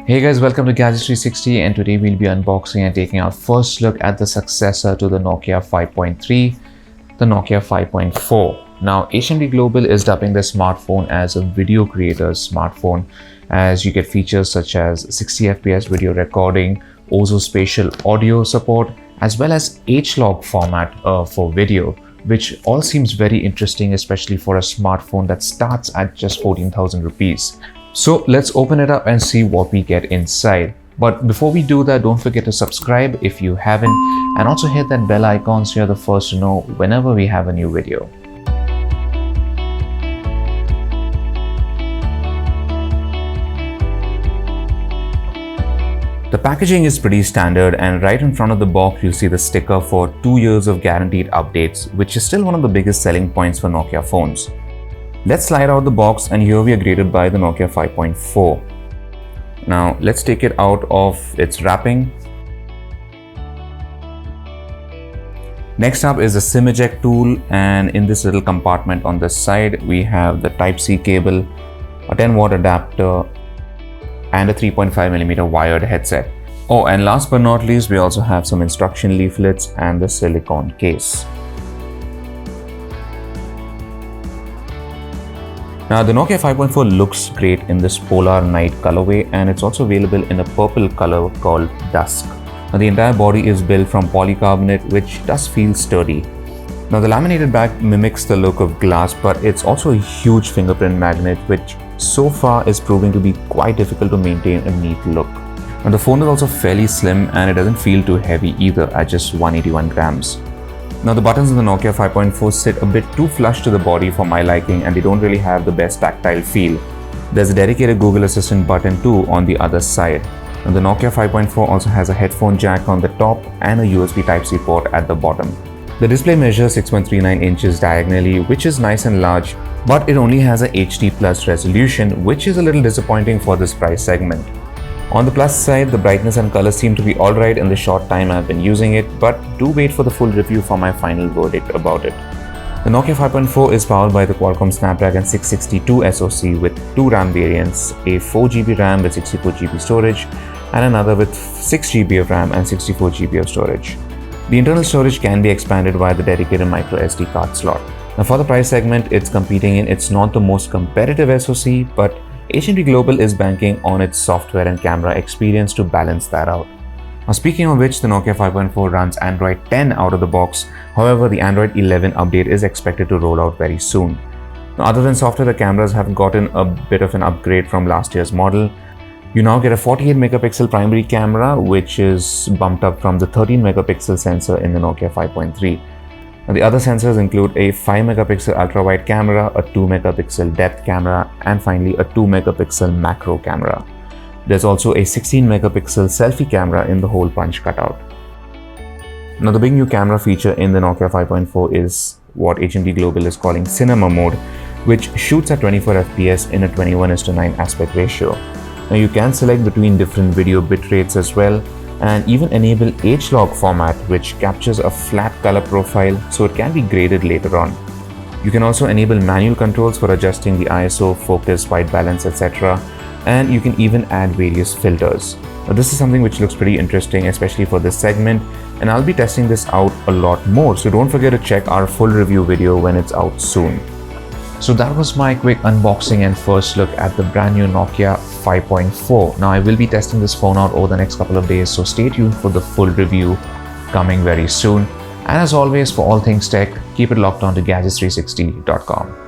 Hey guys, welcome to Gadget 360, and today we'll be unboxing and taking our first look at the successor to the Nokia 5.3, the Nokia 5.4. Now, HMD Global is dubbing this smartphone as a video creator's smartphone, as you get features such as 60 FPS video recording, also spatial audio support, as well as H-log format for video, which all seems very interesting, especially for a smartphone that starts at just 14,000 rupees. So let's open it up and see what we get inside. But before we do that, don't forget to subscribe if you haven't, and also hit that bell icon so you're the first to know whenever we have a new video. The packaging is pretty standard, and right in front of the box you'll see the sticker for 2 years of guaranteed updates, which is still one of the biggest selling points for Nokia phones. Let's slide out the box, and here we are greeted by the Nokia 5.4. Now let's take it out of its wrapping. Next up is the SIM eject tool, and in this little compartment on this side we have the Type-C cable, a 10-watt adapter, and a 3.5mm wired headset. Oh, and last but not least, we also have some instruction leaflets and the silicone case. Now, the Nokia 5.4 looks great in this polar night colorway, and it's also available in a purple color called Dusk. Now, the entire body is built from polycarbonate, which does feel sturdy. Now, the laminated back mimics the look of glass, but it's also a huge fingerprint magnet, which so far is proving to be quite difficult to maintain a neat look. Now, the phone is also fairly slim, and it doesn't feel too heavy either at just 181 grams. Now, the buttons in the Nokia 5.4 sit a bit too flush to the body for my liking, and they don't really have the best tactile feel. There's a dedicated Google Assistant button too on the other side. Now, the Nokia 5.4 also has a headphone jack on the top and a USB Type-C port at the bottom. The display measures 6.39 inches diagonally, which is nice and large, but it only has a HD Plus resolution, which is a little disappointing for this price segment. On the plus side, the brightness and color seem to be alright in the short time I've been using it, but do wait for the full review for my final verdict about it. The Nokia 5.4 is powered by the Qualcomm Snapdragon 662 SoC with 2 RAM variants, a 4GB RAM with 64GB storage, and another with 6GB of RAM and 64GB of storage. The internal storage can be expanded via the dedicated microSD card slot. Now, for the price segment it's competing in, it's not the most competitive SoC, but HMD Global is banking on its software and camera experience to balance that out. Now, speaking of which, the Nokia 5.4 runs Android 10 out of the box. However, the Android 11 update is expected to roll out very soon. Now, other than software, the cameras have gotten a bit of an upgrade from last year's model. You now get a 48 megapixel primary camera, which is bumped up from the 13 megapixel sensor in the Nokia 5.3. Now, the other sensors include a 5 megapixel ultra-wide camera, a 2 megapixel depth camera, and finally a 2 megapixel macro camera. There's also a 16 megapixel selfie camera in the hole punch cutout. Now, the big new camera feature in the Nokia 5.4 is what HMD Global is calling Cinema Mode, which shoots at 24 FPS in a 21:9 aspect ratio. Now, you can select between different video bit rates as well, and even enable H-log format, which captures a flat color profile so it can be graded later on. You can also enable manual controls for adjusting the ISO, focus, white balance, etc. And you can even add various filters. Now, this is something which looks pretty interesting, especially for this segment, and I'll be testing this out a lot more, so don't forget to check our full review video when it's out soon. So that was my quick unboxing and first look at the brand new Nokia 5.4. Now, I will be testing this phone out over the next couple of days, so stay tuned for the full review coming very soon. And as always, for all things tech, keep it locked on to Gadgets360.com.